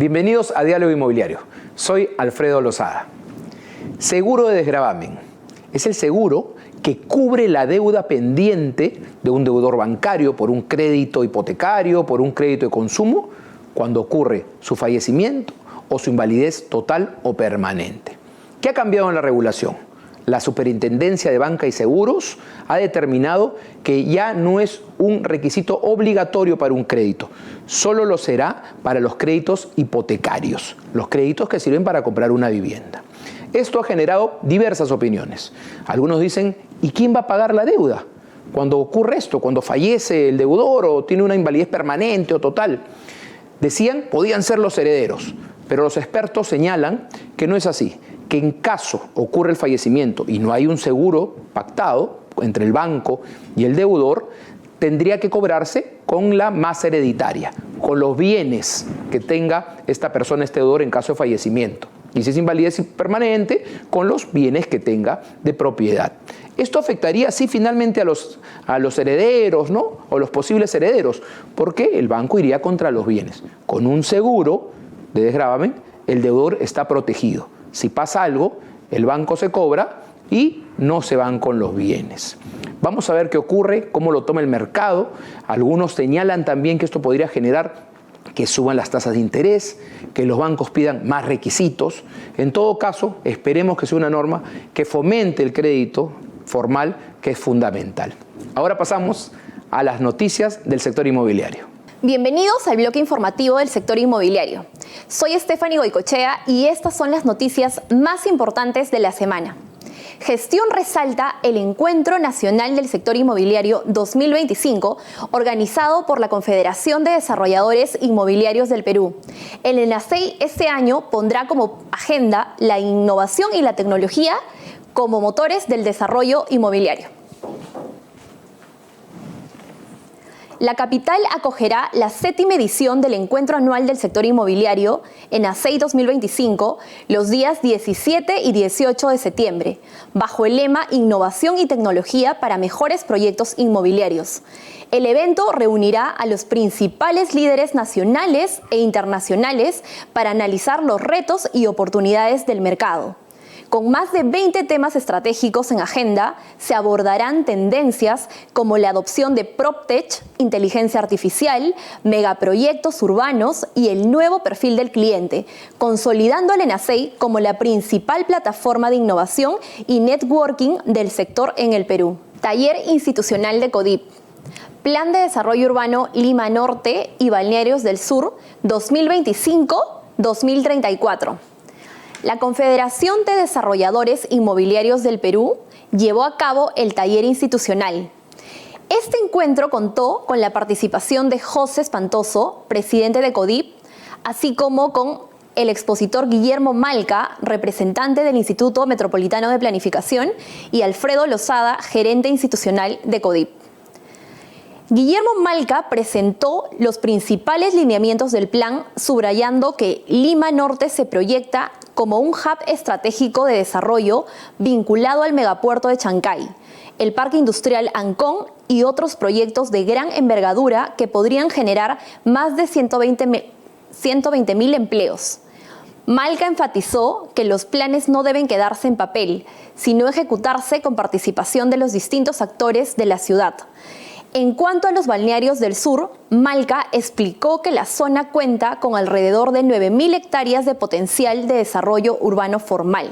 Bienvenidos a Diálogo Inmobiliario. Soy Alfredo Lozada. Seguro de desgravamen. Es el seguro que cubre la deuda pendiente de un deudor bancario por un crédito hipotecario, por un crédito de consumo, cuando ocurre su fallecimiento o su invalidez total o permanente. ¿Qué ha cambiado en la regulación? La Superintendencia de Banca y Seguros ha determinado que ya no es un requisito obligatorio para un crédito, solo lo será para los créditos hipotecarios, los créditos que sirven para comprar una vivienda. Esto ha generado diversas opiniones. Algunos dicen, ¿y quién va a pagar la deuda? Cuando ocurre esto, cuando fallece el deudor o tiene una invalidez permanente o total. Decían, podían ser los herederos, pero los expertos señalan que no es así, que en caso ocurre el fallecimiento y no hay un seguro pactado entre el banco y el deudor, tendría que cobrarse con la masa hereditaria, con los bienes que tenga esta persona, este deudor, en caso de fallecimiento. Y si es invalidez permanente, con los bienes que tenga de propiedad. Esto afectaría así finalmente a los herederos, ¿no? O los posibles herederos, porque el banco iría contra los bienes. Con un seguro de desgravamen, el deudor está protegido. Si pasa algo, el banco se cobra y no se van con los bienes. Vamos a ver qué ocurre, cómo lo toma el mercado. Algunos señalan también que esto podría generar que suban las tasas de interés, que los bancos pidan más requisitos. En todo caso, esperemos que sea una norma que fomente el crédito formal, que es fundamental. Ahora pasamos a las noticias del sector inmobiliario. Bienvenidos al bloque informativo del sector inmobiliario. Soy Stephanie Goicoechea y estas son las noticias más importantes de la semana. Gestión resalta el Encuentro Nacional del Sector Inmobiliario 2025, organizado por la Confederación de Desarrolladores Inmobiliarios del Perú. El ENACEI este año pondrá como agenda la innovación y la tecnología como motores del desarrollo inmobiliario. La capital acogerá la 7ª edición del Encuentro Anual del Sector Inmobiliario, ENACEI 2025, los días 17 y 18 de septiembre, bajo el lema Innovación y Tecnología para Mejores Proyectos Inmobiliarios. El evento reunirá a los principales líderes nacionales e internacionales para analizar los retos y oportunidades del mercado. Con más de 20 temas estratégicos en agenda, se abordarán tendencias como la adopción de PropTech, inteligencia artificial, megaproyectos urbanos y el nuevo perfil del cliente, consolidando al ENACEI como la principal plataforma de innovación y networking del sector en el Perú. Taller institucional de CODIP. Plan de Desarrollo Urbano Lima Norte y Balnearios del Sur 2025-2034. La Confederación de Desarrolladores Inmobiliarios del Perú llevó a cabo el taller institucional. Este encuentro contó con la participación de José Espantoso, presidente de CODIP, así como con el expositor Guillermo Malca, representante del Instituto Metropolitano de Planificación, y Alfredo Lozada, gerente institucional de CODIP. Guillermo Malca presentó los principales lineamientos del plan, subrayando que Lima Norte se proyecta como un hub estratégico de desarrollo vinculado al megapuerto de Chancay, el Parque Industrial Ancón y otros proyectos de gran envergadura que podrían generar más de 120.000 empleos. Malca enfatizó que los planes no deben quedarse en papel, sino ejecutarse con participación de los distintos actores de la ciudad. En cuanto a los balnearios del sur, Malca explicó que la zona cuenta con alrededor de 9.000 hectáreas de potencial de desarrollo urbano formal,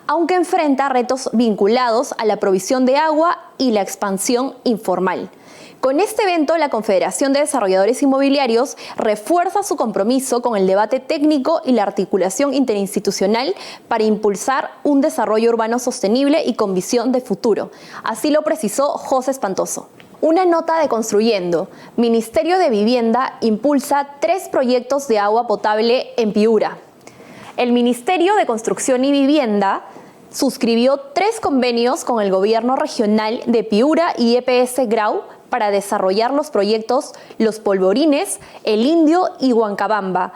aunque enfrenta retos vinculados a la provisión de agua y la expansión informal. Con este evento, la Confederación de Desarrolladores Inmobiliarios refuerza su compromiso con el debate técnico y la articulación interinstitucional para impulsar un desarrollo urbano sostenible y con visión de futuro. Así lo precisó José Espantoso. Una nota de Construyendo. Ministerio de Vivienda impulsa 3 proyectos de agua potable en Piura. El Ministerio de Construcción y Vivienda suscribió 3 convenios con el Gobierno Regional de Piura y EPS Grau para desarrollar los proyectos Los Polvorines, El Indio y Huancabamba.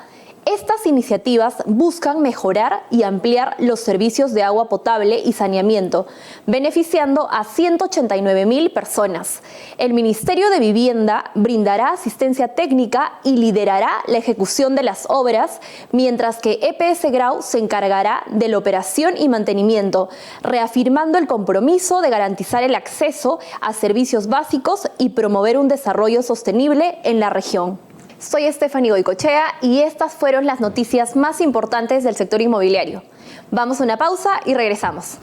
Estas iniciativas buscan mejorar y ampliar los servicios de agua potable y saneamiento, beneficiando a 189.000 personas. El Ministerio de Vivienda brindará asistencia técnica y liderará la ejecución de las obras, mientras que EPS Grau se encargará de la operación y mantenimiento, reafirmando el compromiso de garantizar el acceso a servicios básicos y promover un desarrollo sostenible en la región. Soy Stephanie Goicoechea y estas fueron las noticias más importantes del sector inmobiliario. Vamos a una pausa y regresamos.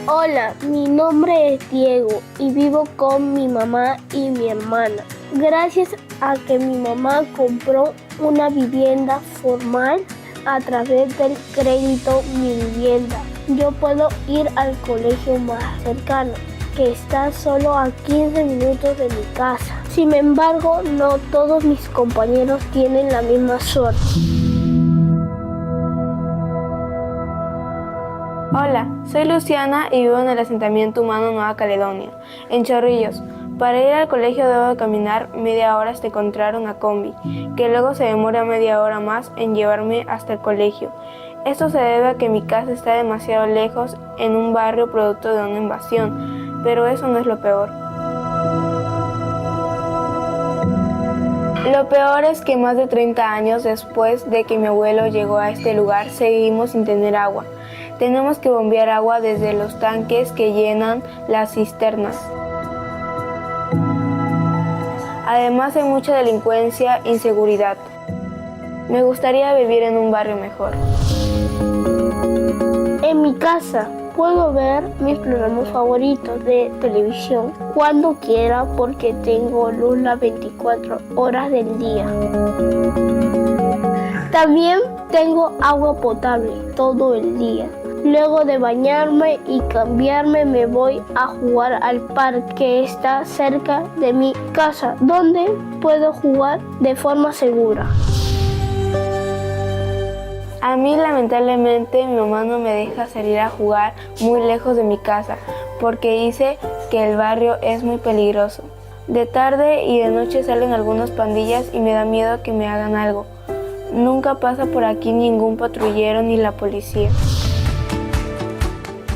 Hola, mi nombre es Diego y vivo con mi mamá y mi hermana. Gracias a que mi mamá compró una vivienda formal a través del crédito Mi Vivienda, yo puedo ir al colegio más cercano, que está solo a 15 minutos de mi casa. Sin embargo, no todos mis compañeros tienen la misma suerte. Hola, soy Luciana y vivo en el asentamiento humano Nueva Caledonia, en Chorrillos. Para ir al colegio debo caminar media hora hasta encontrar una combi, que luego se demora media hora más en llevarme hasta el colegio. Esto se debe a que mi casa está demasiado lejos en un barrio producto de una invasión. Pero eso no es lo peor. Lo peor es que más de 30 años después de que mi abuelo llegó a este lugar, seguimos sin tener agua. Tenemos que bombear agua desde los tanques que llenan las cisternas. Además hay mucha delincuencia e inseguridad. Me gustaría vivir en un barrio mejor. En mi casa puedo ver mis programas favoritos de televisión cuando quiera porque tengo luz las 24 horas del día. También tengo agua potable todo el día. Luego de bañarme y cambiarme me voy a jugar al parque que está cerca de mi casa, donde puedo jugar de forma segura. A mí lamentablemente mi mamá no me deja salir a jugar muy lejos de mi casa porque dice que el barrio es muy peligroso. De tarde y de noche salen algunas pandillas y me da miedo que me hagan algo. Nunca pasa por aquí ningún patrullero ni la policía.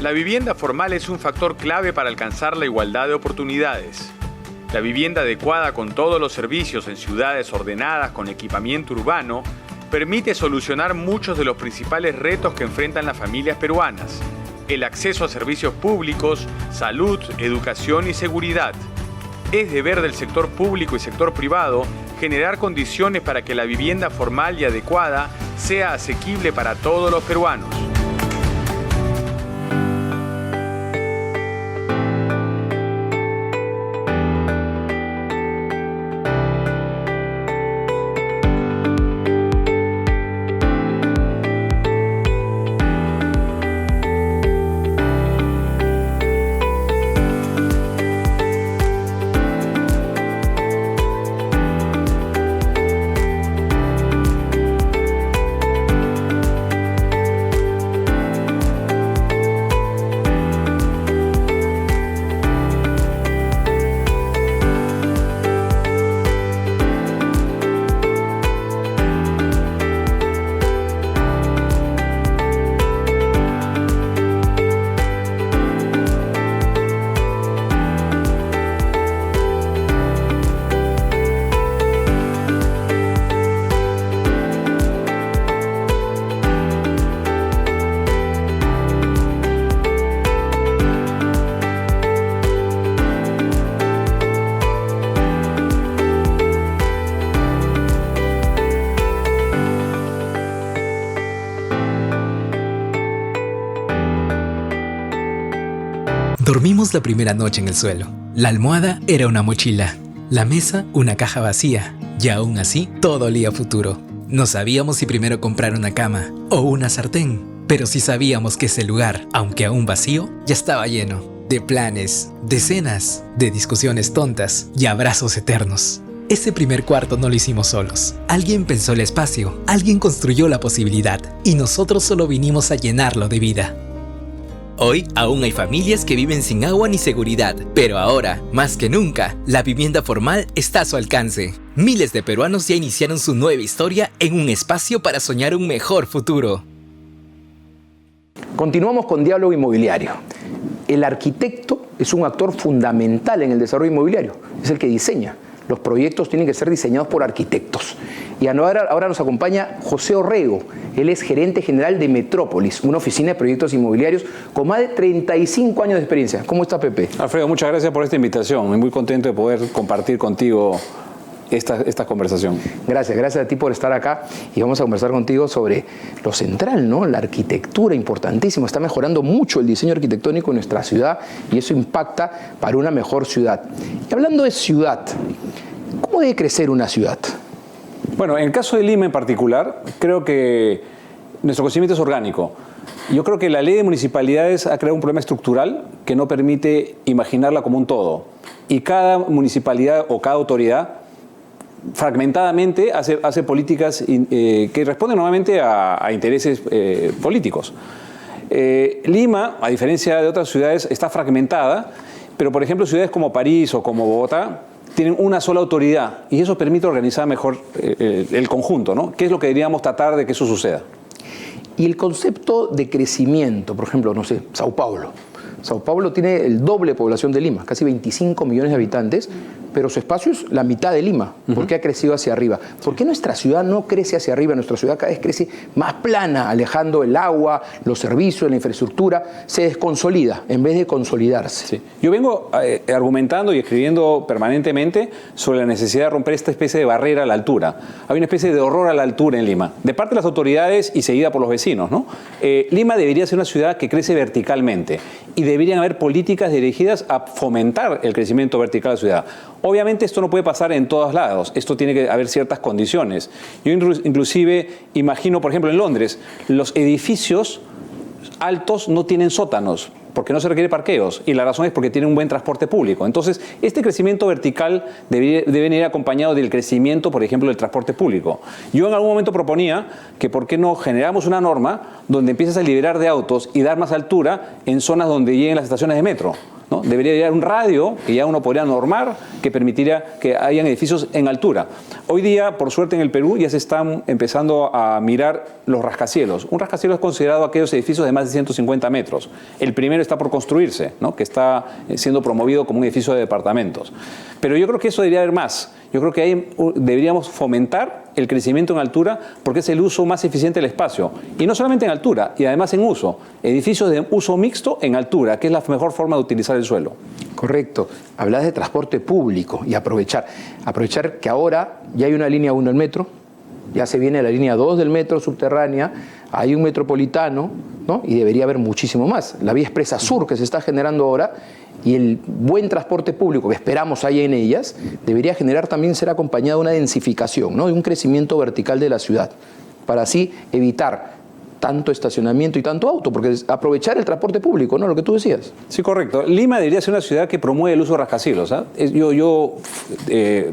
La vivienda formal es un factor clave para alcanzar la igualdad de oportunidades. La vivienda adecuada con todos los servicios en ciudades ordenadas con equipamiento urbano permite solucionar muchos de los principales retos que enfrentan las familias peruanas: el acceso a servicios públicos, salud, educación y seguridad. Es deber del sector público y sector privado generar condiciones para que la vivienda formal y adecuada sea asequible para todos los peruanos. Dormimos la primera noche en el suelo. La almohada era una mochila, la mesa una caja vacía, y aún así todo olía a futuro. No sabíamos si primero comprar una cama o una sartén, pero sí sabíamos que ese lugar, aunque aún vacío, ya estaba lleno de planes, de cenas, de discusiones tontas y abrazos eternos. Ese primer cuarto no lo hicimos solos. Alguien pensó el espacio, alguien construyó la posibilidad y nosotros solo vinimos a llenarlo de vida. Hoy aún hay familias que viven sin agua ni seguridad, pero ahora, más que nunca, la vivienda formal está a su alcance. Miles de peruanos ya iniciaron su nueva historia en un espacio para soñar un mejor futuro. Continuamos con Diálogo Inmobiliario. El arquitecto es un actor fundamental en el desarrollo inmobiliario, es el que diseña. Los proyectos tienen que ser diseñados por arquitectos. Y ahora nos acompaña José Orrego. Él es gerente general de Metrópolis, una oficina de proyectos inmobiliarios con más de 35 años de experiencia. ¿Cómo está, Pepe? Alfredo, muchas gracias por esta invitación. Muy contento de poder compartir contigo esta conversación. Gracias a ti por estar acá y vamos a conversar contigo sobre lo central, ¿no? La arquitectura, importantísimo. Está mejorando mucho el diseño arquitectónico en nuestra ciudad y eso impacta para una mejor ciudad. Y hablando de ciudad, ¿cómo debe crecer una ciudad? Bueno, en el caso de Lima en particular, creo que nuestro crecimiento es orgánico. Yo creo que la ley de municipalidades ha creado un problema estructural que no permite imaginarla como un todo. Y cada municipalidad o cada autoridad fragmentadamente hace políticas que responden normalmente a intereses políticos. Lima, a diferencia de otras ciudades, está fragmentada, pero por ejemplo ciudades como París o como Bogotá tienen una sola autoridad y eso permite organizar mejor el conjunto, ¿no? ¿Qué es lo que deberíamos tratar de que eso suceda? Y el concepto de crecimiento, por ejemplo, no sé, Sao Paulo. Sao Paulo tiene el doble de población de Lima, casi 25 millones de habitantes, pero su espacio es la mitad de Lima, porque ha crecido hacia arriba. ¿Por qué nuestra ciudad no crece hacia arriba? Nuestra ciudad cada vez crece más plana, alejando el agua, los servicios, la infraestructura, se desconsolida en vez de consolidarse. Sí. Yo vengo argumentando y escribiendo permanentemente sobre la necesidad de romper esta especie de barrera a la altura. Hay una especie de horror a la altura en Lima, de parte de las autoridades y seguida por los vecinos, ¿no? Lima debería ser una ciudad que crece verticalmente y deberían haber políticas dirigidas a fomentar el crecimiento vertical de la ciudad. Obviamente esto no puede pasar en todos lados, esto tiene que haber ciertas condiciones. Yo inclusive imagino, por ejemplo, en Londres, los edificios altos no tienen sótanos, porque no se requiere parqueos, y la razón es porque tienen un buen transporte público. Entonces, este crecimiento vertical debe ir acompañado del crecimiento, por ejemplo, del transporte público. Yo en algún momento proponía que por qué no generamos una norma donde empieces a liberar de autos y dar más altura en zonas donde lleguen las estaciones de metro, ¿no? Debería haber un radio que ya uno podría normar que permitiría que hayan edificios en altura. Hoy día, por suerte en el Perú, ya se están empezando a mirar los rascacielos. Un rascacielos es considerado aquellos edificios de más de 150 metros. El primero está por construirse, ¿no? Que está siendo promovido como un edificio de departamentos. Pero yo creo que eso debería haber más. Yo creo que ahí deberíamos fomentar el crecimiento en altura porque es el uso más eficiente del espacio. Y no solamente en altura, y además en uso. Edificios de uso mixto en altura, que es la mejor forma de utilizar el suelo. Correcto. Hablas de transporte público y aprovechar que ahora ya hay una línea 1 del metro, ya se viene la línea 2 del metro subterránea, hay un metropolitano, ¿no? Y debería haber muchísimo más. La vía expresa sur que se está generando ahora y el buen transporte público que esperamos haya en ellas, debería generar también ser acompañado de una densificación, ¿no? De un crecimiento vertical de la ciudad, para así evitar tanto estacionamiento y tanto auto, porque es aprovechar el transporte público, ¿no? Lo que tú decías. Sí, correcto. Lima debería ser una ciudad que promueve el uso de rascacielos, ¿eh? Yo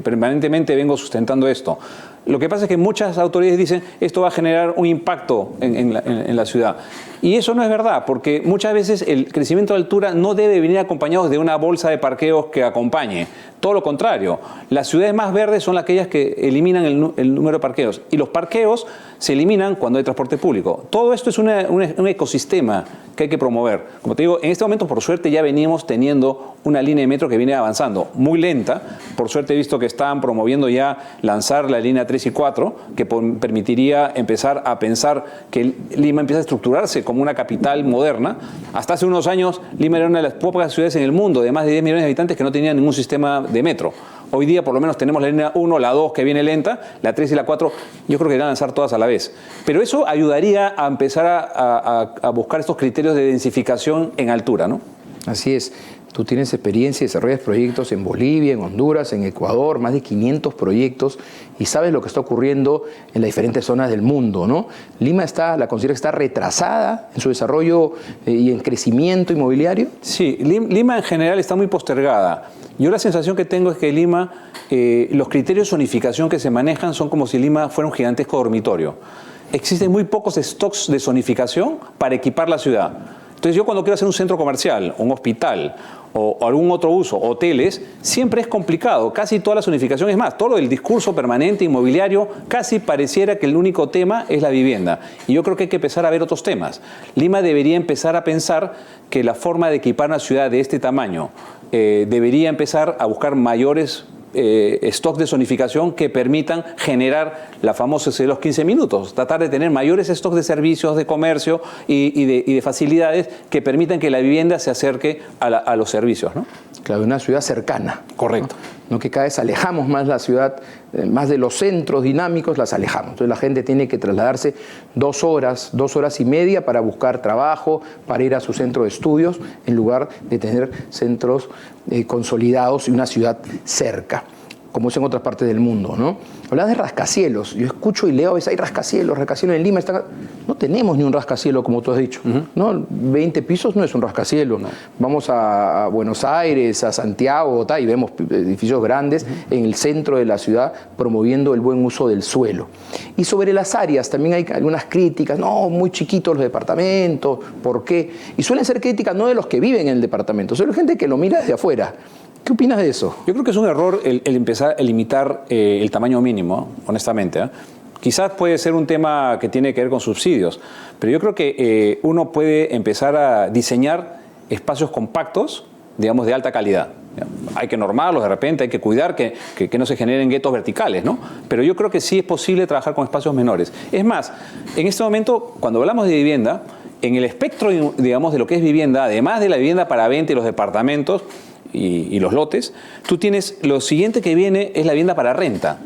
permanentemente vengo sustentando esto. Lo que pasa es que muchas autoridades dicen esto va a generar un impacto en la ciudad. Y eso no es verdad, porque muchas veces el crecimiento de altura no debe venir acompañado de una bolsa de parqueos que acompañe. Todo lo contrario. Las ciudades más verdes son aquellas que eliminan el número de parqueos. Y los parqueos se eliminan cuando hay transporte público. Todo esto es un ecosistema que hay que promover. Como te digo, en este momento, por suerte, ya venimos teniendo una línea de metro que viene avanzando. Muy lenta. Por suerte he visto que están promoviendo ya lanzar la línea 3 y 4, que permitiría empezar a pensar que Lima empieza a estructurarse como una capital moderna. Hasta hace unos años, Lima era una de las pocas ciudades en el mundo de más de 10 millones de habitantes que no tenía ningún sistema de metro. Hoy día por lo menos tenemos la línea 1, la 2 que viene lenta, la 3 y la 4, yo creo que irán a lanzar todas a la vez. Pero eso ayudaría a empezar a buscar estos criterios de densificación en altura, ¿no? Así es. Tú tienes experiencia y desarrollas proyectos en Bolivia, en Honduras, en Ecuador, más de 500 proyectos y sabes lo que está ocurriendo en las diferentes zonas del mundo, ¿no? Lima la considera que está retrasada en su desarrollo y en crecimiento inmobiliario. Sí, Lima en general está muy postergada. Yo la sensación que tengo es que Lima, los criterios de zonificación que se manejan son como si Lima fuera un gigantesco dormitorio. Existen muy pocos stocks de zonificación para equipar la ciudad. Entonces yo cuando quiero hacer un centro comercial, un hospital o algún otro uso, hoteles, siempre es complicado. Casi toda la zonificación, es más, todo el discurso permanente inmobiliario, casi pareciera que el único tema es la vivienda. Y yo creo que hay que empezar a ver otros temas. Lima debería empezar a pensar que la forma de equipar una ciudad de este tamaño debería empezar a buscar mayores stocks de zonificación que permitan generar la famosa de los 15 minutos, tratar de tener mayores stocks de servicios, de comercio y de facilidades que permitan que la vivienda se acerque a los servicios, ¿no? Claro, una ciudad cercana. Correcto. ¿No? Que cada vez alejamos más la ciudad, más de los centros dinámicos las alejamos. Entonces la gente tiene que trasladarse 2 horas y media para buscar trabajo, para ir a su centro de estudios, en lugar de tener centros consolidados y una ciudad cerca, como es en otras partes del mundo, ¿no? Hablas de rascacielos. Yo escucho y leo, a veces hay rascacielos en Lima. No tenemos ni un rascacielos, como tú has dicho. ¿No? 20 pisos no es un rascacielos. No. Vamos a Buenos Aires, a Santiago, y vemos edificios grandes en el centro de la ciudad promoviendo el buen uso del suelo. Y sobre las áreas también hay algunas críticas. No, muy chiquitos los departamentos, ¿por qué? Y suelen ser críticas no de los que viven en el departamento, sino de gente que lo mira desde afuera. ¿Qué opinas de eso? Yo creo que es un error el empezar a limitar el tamaño mínimo, honestamente. Quizás puede ser un tema que tiene que ver con subsidios, pero yo creo que uno puede empezar a diseñar espacios compactos, digamos, de alta calidad. Hay que normarlos de repente, hay que cuidar que no se generen guetos verticales, ¿no? Pero yo creo que sí es posible trabajar con espacios menores. Es más, en este momento, cuando hablamos de vivienda, en el espectro, digamos, de lo que es vivienda, además de la vivienda para venta y los departamentos, y los lotes, tú tienes lo siguiente que viene es la vivienda para renta.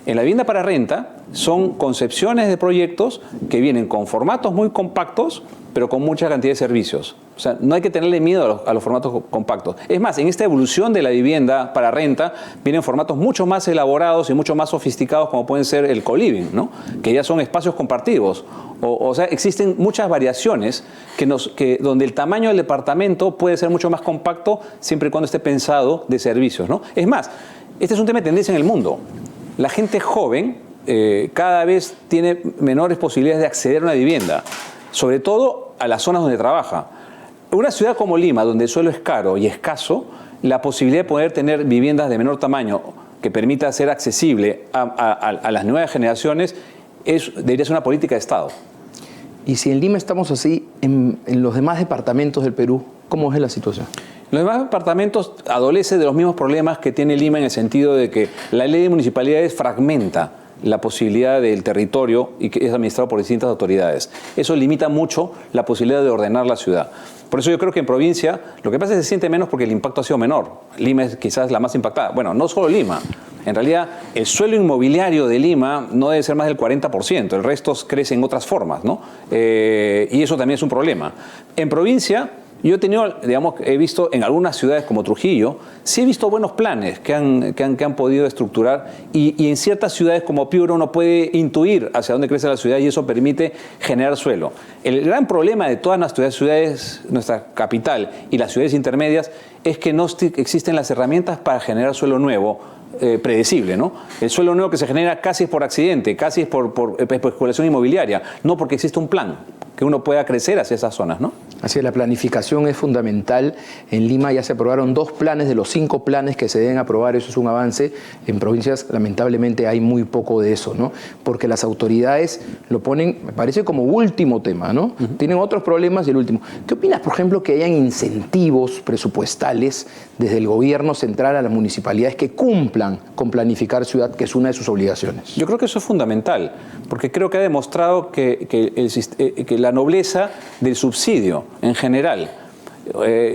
En la vivienda para renta son concepciones de proyectos que vienen con formatos muy compactos, pero con mucha cantidad de servicios. O sea, no hay que tenerle miedo a los formatos compactos. Es más, en esta evolución de la vivienda para renta vienen formatos mucho más elaborados y mucho más sofisticados, como pueden ser el co-living, ¿no? Que ya son espacios compartidos. O sea, existen muchas variaciones donde el tamaño del departamento puede ser mucho más compacto siempre y cuando esté pensado de servicios, ¿no? Es más, este es un tema de tendencia en el mundo. La gente joven cada vez tiene menores posibilidades de acceder a una vivienda, sobre todo a las zonas donde trabaja. Una ciudad como Lima, donde el suelo es caro y escaso, la posibilidad de poder tener viviendas de menor tamaño que permita ser accesible a las nuevas generaciones debería ser una política de Estado. Y si en Lima estamos así, en los demás departamentos del Perú, ¿cómo es la situación? Los demás departamentos adolecen de los mismos problemas que tiene Lima en el sentido de que la ley de municipalidades fragmenta la posibilidad del territorio y que es administrado por distintas autoridades. Eso limita mucho la posibilidad de ordenar la ciudad. Por eso yo creo que en provincia lo que pasa es que se siente menos porque el impacto ha sido menor. Lima es quizás la más impactada. Bueno, no solo Lima. En realidad, el suelo inmobiliario de Lima no debe ser más del 40%. El resto crece en otras formas, ¿no? Y eso también es un problema. En provincia, yo he tenido, digamos, he visto en algunas ciudades como Trujillo, sí he visto buenos planes que han podido estructurar y en ciertas ciudades como Piura uno puede intuir hacia dónde crece la ciudad y eso permite generar suelo. El gran problema de todas nuestras ciudades, nuestra capital y las ciudades intermedias es que no existen las herramientas para generar suelo nuevo, predecible, ¿no? El suelo nuevo que se genera casi es por accidente, casi es por especulación inmobiliaria, no porque existe un plan que uno pueda crecer hacia esas zonas, ¿no? Así es, la planificación es fundamental. En Lima ya se aprobaron 2 planes de los 5 planes que se deben aprobar, eso es un avance. En provincias, lamentablemente, hay muy poco de eso, ¿no? Porque las autoridades lo ponen, me parece, como último tema, ¿no? Tienen otros problemas y el último. ¿Qué opinas, por ejemplo, que hayan incentivos presupuestales desde el gobierno central a las municipalidades que cumplan con planificar ciudad, que es una de sus obligaciones? Yo creo que eso es fundamental, porque creo que ha demostrado que la nobleza del subsidio en general.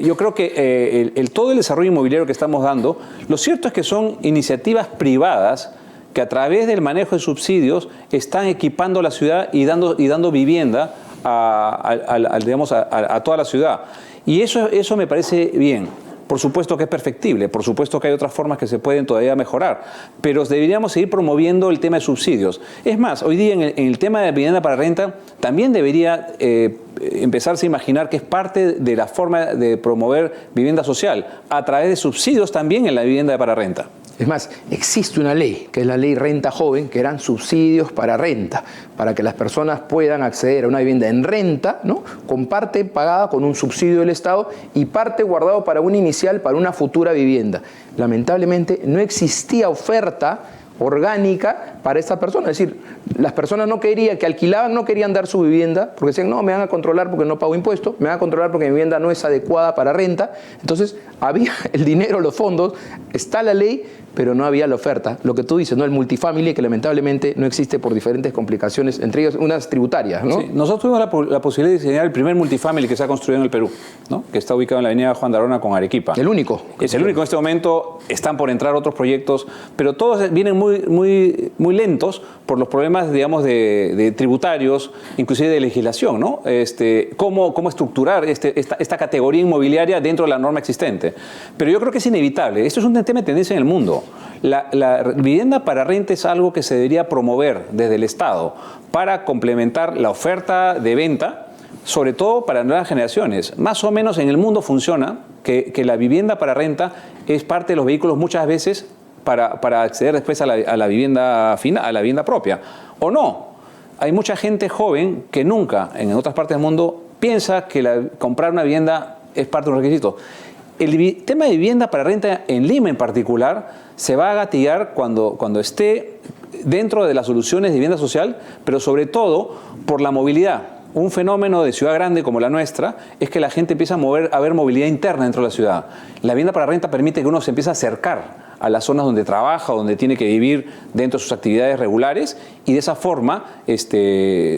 Yo creo que todo el desarrollo inmobiliario que estamos dando, lo cierto es que son iniciativas privadas que a través del manejo de subsidios están equipando la ciudad y dando vivienda a toda la ciudad. Y eso me parece bien. Por supuesto que es perfectible, por supuesto que hay otras formas que se pueden todavía mejorar, pero deberíamos seguir promoviendo el tema de subsidios. Es más, hoy día en el tema de vivienda para renta también debería empezarse a imaginar que es parte de la forma de promover vivienda social, a través de subsidios también en la vivienda para renta. Es más, existe una ley, que es la ley Renta Joven, que eran subsidios para renta, para que las personas puedan acceder a una vivienda en renta, ¿no? Con parte pagada con un subsidio del Estado y parte guardado para una inicial, para una futura vivienda. Lamentablemente no existía oferta orgánica para esta persona, es decir, las personas que alquilaban no querían dar su vivienda porque decían, no, me van a controlar porque no pago impuestos, me van a controlar porque mi vivienda no es adecuada para renta. Entonces había el dinero, los fondos, está la ley, pero no había la oferta. Lo que tú dices, ¿no? El multifamily, que lamentablemente no existe por diferentes complicaciones, entre ellas unas tributarias, ¿no? Sí, nosotros tuvimos la posibilidad de diseñar el primer multifamily que se ha construido en el Perú, ¿no? Que está ubicado en la avenida Juan de Arona con Arequipa. El único. Es el único en este momento. Están por entrar otros proyectos, pero todos vienen muy lentos por los problemas, digamos, de tributarios, inclusive de legislación, ¿no? Cómo estructurar esta categoría inmobiliaria dentro de la norma existente. Pero yo creo que es inevitable. Esto es un tema de tendencia en el mundo. La vivienda para renta es algo que se debería promover desde el Estado para complementar la oferta de venta, sobre todo para nuevas generaciones. Más o menos en el mundo funciona que la vivienda para renta es parte de los vehículos muchas veces para acceder después a la vivienda final, a la vivienda propia. ¿O no? Hay mucha gente joven que nunca, en otras partes del mundo, piensa que comprar una vivienda es parte de un requisito. El tema de vivienda para renta en Lima en particular se va a gatillar cuando esté dentro de las soluciones de vivienda social, pero sobre todo por la movilidad. Un fenómeno de ciudad grande como la nuestra es que la gente empieza a ver movilidad interna dentro de la ciudad. La vivienda para renta permite que uno se empiece a acercar a las zonas donde trabaja, donde tiene que vivir dentro de sus actividades regulares y de esa forma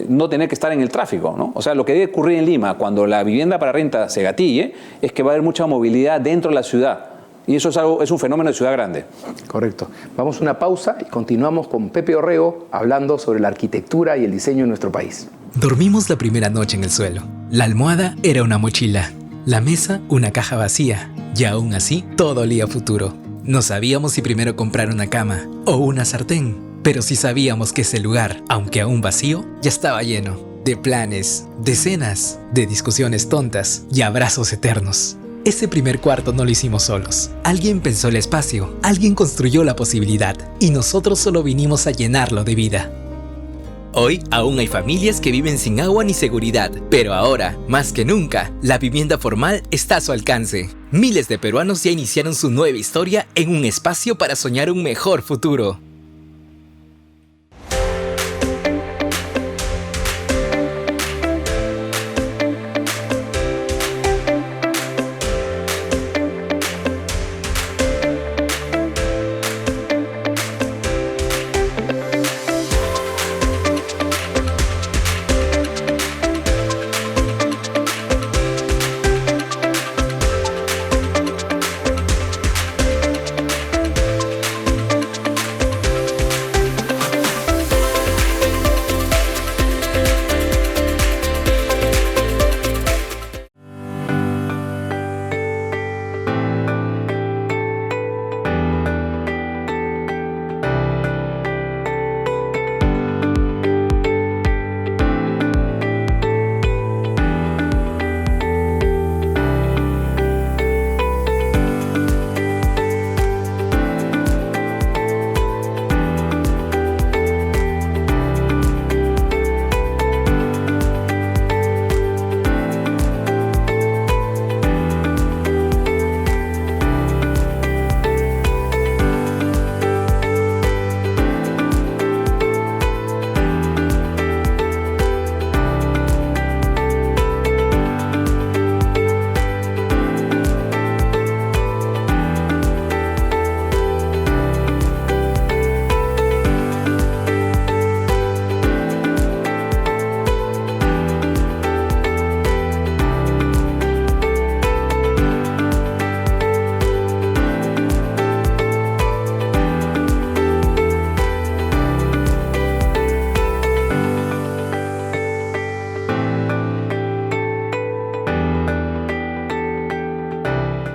no tener que estar en el tráfico, ¿no? O sea, lo que debe ocurrir en Lima cuando la vivienda para renta se gatille es que va a haber mucha movilidad dentro de la ciudad. Y eso es un fenómeno de ciudad grande. Correcto. Vamos a una pausa y continuamos con Pepe Orrego hablando sobre la arquitectura y el diseño en nuestro país. Dormimos la primera noche en el suelo. La almohada era una mochila. La mesa, una caja vacía. Y aún así, todo olía a futuro. No sabíamos si primero comprar una cama o una sartén. Pero sí sabíamos que ese lugar, aunque aún vacío, ya estaba lleno. De planes, de cenas, de discusiones tontas y abrazos eternos. Ese primer cuarto no lo hicimos solos. Alguien pensó el espacio, alguien construyó la posibilidad y nosotros solo vinimos a llenarlo de vida. Hoy aún hay familias que viven sin agua ni seguridad, pero ahora, más que nunca, la vivienda formal está a su alcance. Miles de peruanos ya iniciaron su nueva historia en un espacio para soñar un mejor futuro.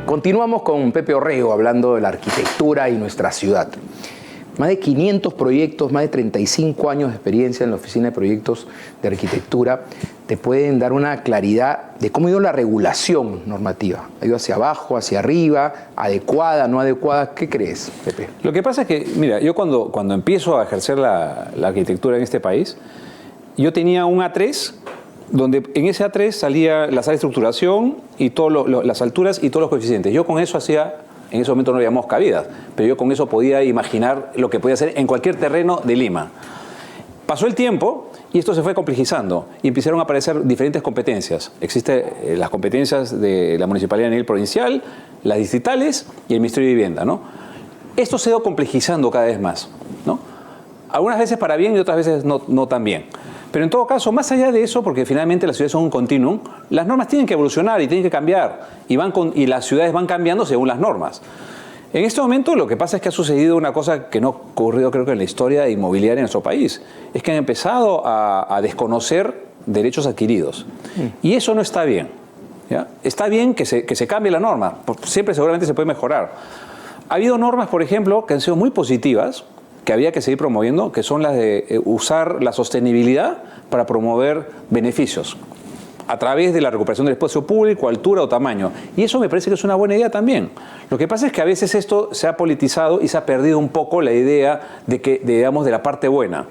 Continuamos con Pepe Orrego hablando de la arquitectura y nuestra ciudad. Más de 500 proyectos, más de 35 años de experiencia en la Oficina de Proyectos de Arquitectura. te pueden dar una claridad de cómo ha ido la regulación normativa. ¿Ha ido hacia abajo, hacia arriba, adecuada, no adecuada? ¿Qué crees, Pepe? Lo que pasa es que, mira, yo cuando empiezo a ejercer la arquitectura en este país, yo tenía un A3, donde en ese A3 salía la sala de estructuración y las alturas y todos los coeficientes. Yo con eso hacía, en ese momento no habíamos cabidas, pero yo con eso podía imaginar lo que podía hacer en cualquier terreno de Lima. Pasó el tiempo y esto se fue complejizando y empezaron a aparecer diferentes competencias. Existen las competencias de la municipalidad a nivel provincial, las distritales y el Ministerio de Vivienda, ¿no? Esto se ha ido complejizando cada vez más, ¿no? Algunas veces para bien y otras veces no tan bien. Pero en todo caso, más allá de eso, porque finalmente las ciudades son un continuum, las normas tienen que evolucionar y tienen que cambiar y las ciudades van cambiando según las normas. En este momento lo que pasa es que ha sucedido una cosa que no ha ocurrido creo que en la historia inmobiliaria en nuestro país. Es que han empezado a desconocer derechos adquiridos. Y eso no está bien, ¿ya? Está bien que se cambie la norma, porque siempre seguramente se puede mejorar. Ha habido normas, por ejemplo, que han sido muy positivas, que había que seguir promoviendo, que son las de usar la sostenibilidad para promover beneficios a través de la recuperación del espacio público, altura o tamaño. Y eso me parece que es una buena idea también. Lo que pasa es que a veces esto se ha politizado y se ha perdido un poco la idea de la parte buena.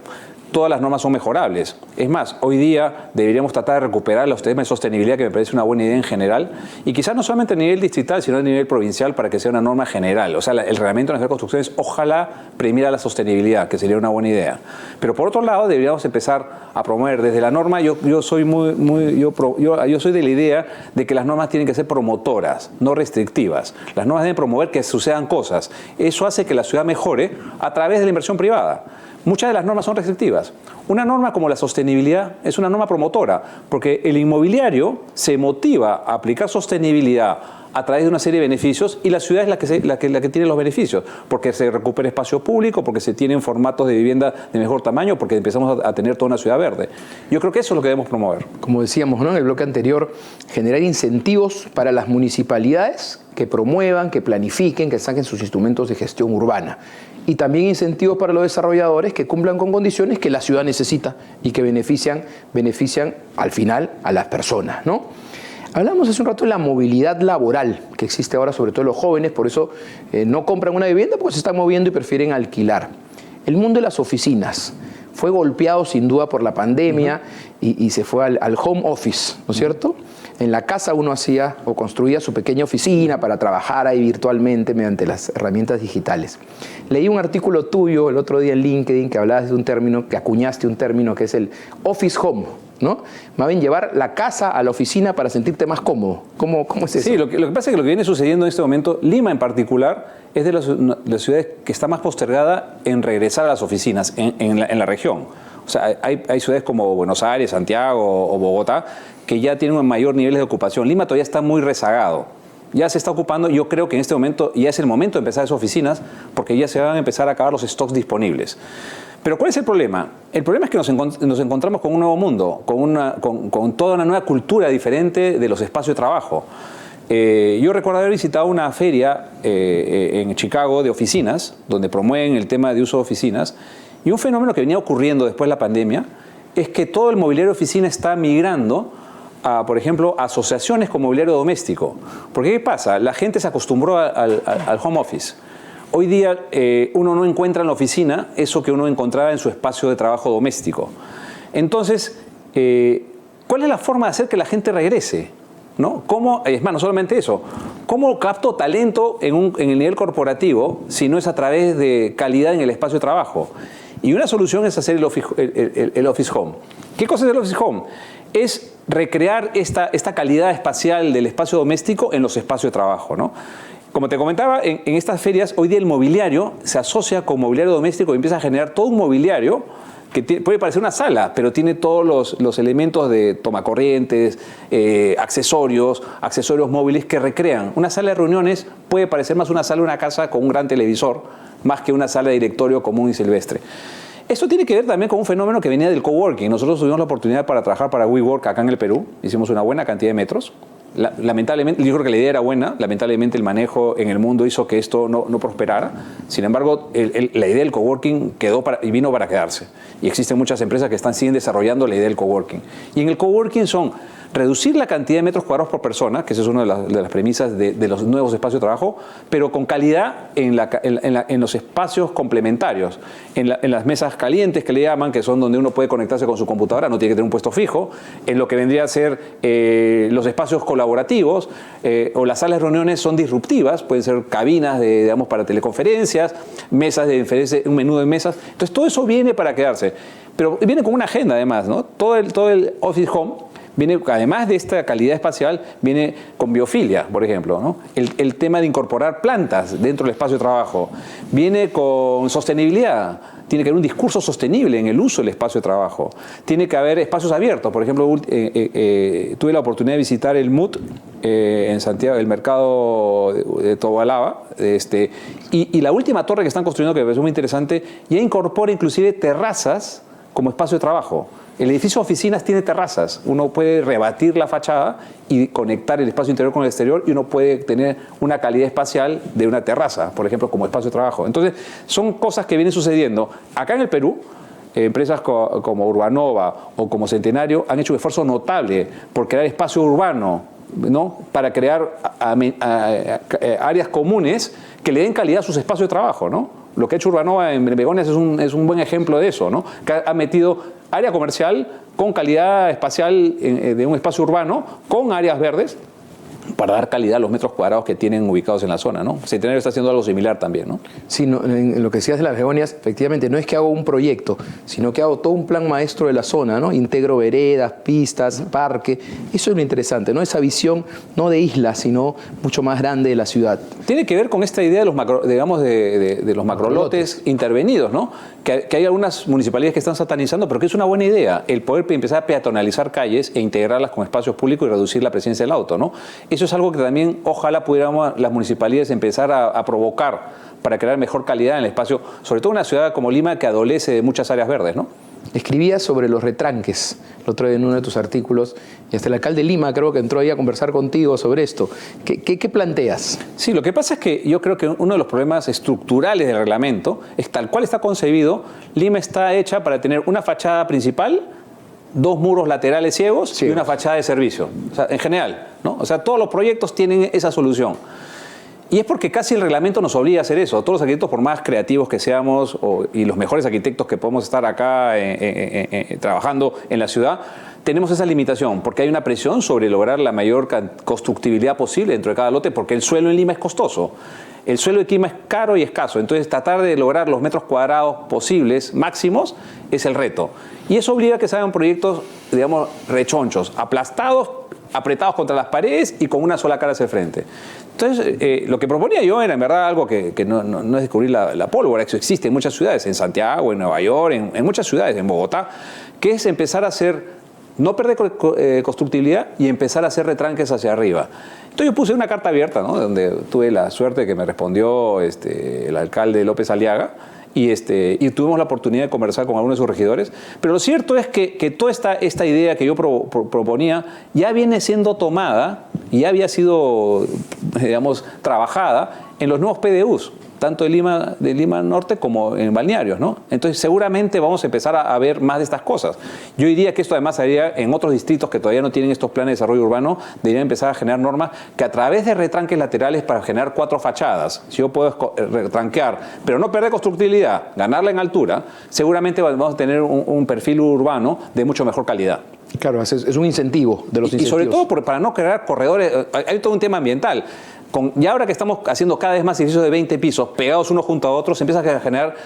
Todas las normas son mejorables. Es más, hoy día deberíamos tratar de recuperar los temas de sostenibilidad, que me parece una buena idea en general, y quizás no solamente a nivel distrital, sino a nivel provincial, para que sea una norma general. O sea, el Reglamento Nacional de Construcciones ojalá premiara la sostenibilidad, que sería una buena idea. Pero por otro lado, deberíamos empezar a promover desde la norma. Yo soy de la idea de que las normas tienen que ser promotoras, no restrictivas. Las normas deben promover que sucedan cosas. Eso hace que la ciudad mejore a través de la inversión privada. Muchas de las normas son restrictivas. Una norma como la sostenibilidad es una norma promotora, porque el inmobiliario se motiva a aplicar sostenibilidad a través de una serie de beneficios y la ciudad es la que tiene los beneficios, porque se recupera espacio público, porque se tienen formatos de vivienda de mejor tamaño, porque empezamos a tener toda una ciudad verde. Yo creo que eso es lo que debemos promover. Como decíamos, ¿no?, en el bloque anterior, generar incentivos para las municipalidades que promuevan, que planifiquen, que saquen sus instrumentos de gestión urbana. Y también incentivos para los desarrolladores que cumplan con condiciones que la ciudad necesita y que benefician al final a las personas, ¿no? Hablamos hace un rato de la movilidad laboral que existe ahora, sobre todo los jóvenes, por eso no compran una vivienda porque se están moviendo y prefieren alquilar. El mundo de las oficinas fue golpeado sin duda por la pandemia y se fue al home office, ¿no es cierto? En la casa uno hacía o construía su pequeña oficina para trabajar ahí virtualmente mediante las herramientas digitales. Leí un artículo tuyo el otro día en LinkedIn que hablabas de un término, que acuñaste un término que es el office home, ¿no? Más bien llevar la casa a la oficina para sentirte más cómodo. ¿Cómo es eso? Sí, lo que pasa es que lo que viene sucediendo en este momento, Lima en particular, es de las ciudades que está más postergada en regresar a las oficinas en la región. O sea, hay ciudades como Buenos Aires, Santiago o Bogotá que ya tienen un mayor nivel de ocupación. Lima todavía está muy rezagado. Ya se está ocupando, yo creo que en este momento ya es el momento de empezar esas oficinas porque ya se van a empezar a acabar los stocks disponibles. Pero ¿cuál es el problema? El problema es que nos encontramos con un nuevo mundo, con toda una nueva cultura diferente de los espacios de trabajo. Yo recuerdo haber visitado una feria en Chicago de oficinas, donde promueven el tema de uso de oficinas, y un fenómeno que venía ocurriendo después de la pandemia es que todo el mobiliario de oficina está migrando a, por ejemplo, asociaciones con mobiliario doméstico. Porque ¿qué pasa? La gente se acostumbró al home office. Hoy día uno no encuentra en la oficina eso que uno encontraba en su espacio de trabajo doméstico. Entonces, ¿cuál es la forma de hacer que la gente regrese? ¿No? Es más, no solamente eso. ¿Cómo capto talento en el nivel corporativo si no es a través de calidad en el espacio de trabajo? Y una solución es hacer el office home. ¿Qué cosa es el office home? Es recrear esta calidad espacial del espacio doméstico en los espacios de trabajo, ¿no? Como te comentaba, en estas ferias, hoy día el mobiliario se asocia con mobiliario doméstico y empieza a generar todo un mobiliario que puede parecer una sala, pero tiene todos los elementos de tomacorrientes, accesorios móviles que recrean. Una sala de reuniones puede parecer más una sala de una casa con un gran televisor, más que una sala de directorio común y silvestre. Esto tiene que ver también con un fenómeno que venía del coworking. Nosotros tuvimos la oportunidad para trabajar para WeWork acá en el Perú. Hicimos una buena cantidad de metros. lamentablemente, yo creo que la idea era buena, lamentablemente el manejo en el mundo hizo que esto no prosperara. Sin embargo, la idea del coworking y vino para quedarse. Y existen muchas empresas que siguen desarrollando la idea del coworking. Y en el coworking son reducir la cantidad de metros cuadrados por persona, que esa es una de las premisas de los nuevos espacios de trabajo, pero con calidad en los espacios complementarios, en las mesas calientes que le llaman, que son donde uno puede conectarse con su computadora, no tiene que tener un puesto fijo, en lo que vendría a ser los espacios colaborativos, o las salas de reuniones son disruptivas, pueden ser cabinas para teleconferencias, mesas de diferencia, un menú de mesas. Entonces todo eso viene para quedarse, pero viene con una agenda además, ¿no? Todo el office home viene, además de esta calidad espacial, viene con biofilia, por ejemplo, ¿no? El tema de incorporar plantas dentro del espacio de trabajo. Viene con sostenibilidad. Tiene que haber un discurso sostenible en el uso del espacio de trabajo. Tiene que haber espacios abiertos. Por ejemplo, tuve la oportunidad de visitar el MUT en Santiago, el mercado de Tobalaba. Y la última torre que están construyendo, que me pareció muy interesante, ya incorpora inclusive terrazas como espacio de trabajo. El edificio de oficinas tiene terrazas. Uno puede rebatir la fachada y conectar el espacio interior con el exterior, y uno puede tener una calidad espacial de una terraza, por ejemplo, como espacio de trabajo. Entonces, son cosas que vienen sucediendo. Acá en el Perú, empresas como Urbanova o como Centenario han hecho un esfuerzo notable por crear espacio urbano, ¿no? Para crear áreas comunes que le den calidad a sus espacios de trabajo, ¿no? Lo que ha hecho Urbanova en Begonias es un buen ejemplo de eso, ¿no? Que ha metido área comercial con calidad espacial de un espacio urbano, con áreas verdes, para dar calidad a los metros cuadrados que tienen ubicados en la zona, ¿no? Centenario está haciendo algo similar también, ¿no? Sí, en lo que decías de las Begonias, efectivamente, no es que hago un proyecto, sino que hago todo un plan maestro de la zona, ¿no? Integro veredas, pistas, parque. Eso es lo interesante, ¿no? Esa visión no de isla, sino mucho más grande de la ciudad. Tiene que ver con esta idea de los de los macrolotes intervenidos, ¿no? Que hay algunas municipalidades que están satanizando, pero que es una buena idea el poder empezar a peatonalizar calles e integrarlas con espacios públicos y reducir la presencia del auto, ¿no? Eso es algo que también ojalá pudiéramos las municipalidades empezar a provocar para crear mejor calidad en el espacio, sobre todo en una ciudad como Lima que adolece de muchas áreas verdes, ¿no? Escribías sobre los retranques, el otro día en uno de tus artículos, y hasta el alcalde de Lima creo que entró ahí a conversar contigo sobre esto. ¿Qué planteas? Sí, lo que pasa es que yo creo que uno de los problemas estructurales del reglamento es tal cual está concebido. Lima está hecha para tener una fachada principal, 2 muros laterales ciegos y una fachada de servicio, o sea, en general, ¿no? O sea, todos los proyectos tienen esa solución. Y es porque casi el reglamento nos obliga a hacer eso. Todos los arquitectos, por más creativos que seamos, y los mejores arquitectos que podemos estar acá trabajando en la ciudad, tenemos esa limitación, porque hay una presión sobre lograr la mayor constructibilidad posible dentro de cada lote, porque el suelo en Lima es costoso. El suelo de Lima es caro y escaso, entonces tratar de lograr los metros cuadrados posibles, máximos, es el reto. Y eso obliga a que se hagan proyectos, digamos, rechonchos, aplastados, apretados contra las paredes y con una sola cara hacia el frente. Entonces, lo que proponía yo era en verdad algo que no es descubrir la pólvora, eso existe en muchas ciudades, en Santiago, en Nueva York, en muchas ciudades, en Bogotá, que es empezar a hacer, no perder constructibilidad y empezar a hacer retranques hacia arriba. Entonces yo puse una carta abierta, ¿no? Donde tuve la suerte que me respondió el alcalde López Aliaga, y tuvimos la oportunidad de conversar con algunos de sus regidores, pero lo cierto es que toda esta idea que yo proponía ya viene siendo tomada y ya había sido, digamos, trabajada en los nuevos PDUs, tanto de Lima Norte como en balnearios, ¿no? Entonces seguramente vamos a empezar a ver más de estas cosas. Yo diría que esto además haría en otros distritos que todavía no tienen estos planes de desarrollo urbano, deberían empezar a generar normas que a través de retranques laterales para generar 4 fachadas, si yo puedo retranquear, pero no perder constructibilidad, ganarla en altura, seguramente vamos a tener un perfil urbano de mucho mejor calidad. Claro, es un incentivo de los incentivos. Y sobre todo para no crear corredores, hay todo un tema ambiental. Y ahora que estamos haciendo cada vez más edificios de 20 pisos pegados unos junto a otros, se empieza a generar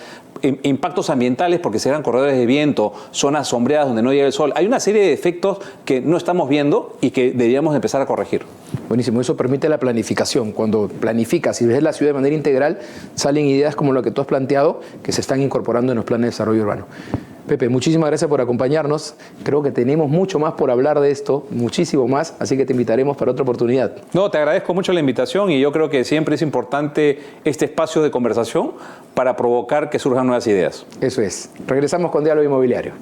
impactos ambientales porque se crean corredores de viento, zonas sombreadas donde no llega el sol. Hay una serie de efectos que no estamos viendo y que deberíamos empezar a corregir. Buenísimo, eso permite la planificación. Cuando planificas y ves la ciudad de manera integral, salen ideas como lo que tú has planteado que se están incorporando en los planes de desarrollo urbano. Pepe, muchísimas gracias por acompañarnos. Creo que tenemos mucho más por hablar de esto, muchísimo más, así que te invitaremos para otra oportunidad. No, te agradezco mucho la invitación y yo creo que siempre es importante este espacio de conversación para provocar que surjan nuevas ideas. Eso es. Regresamos con Diálogo Inmobiliario.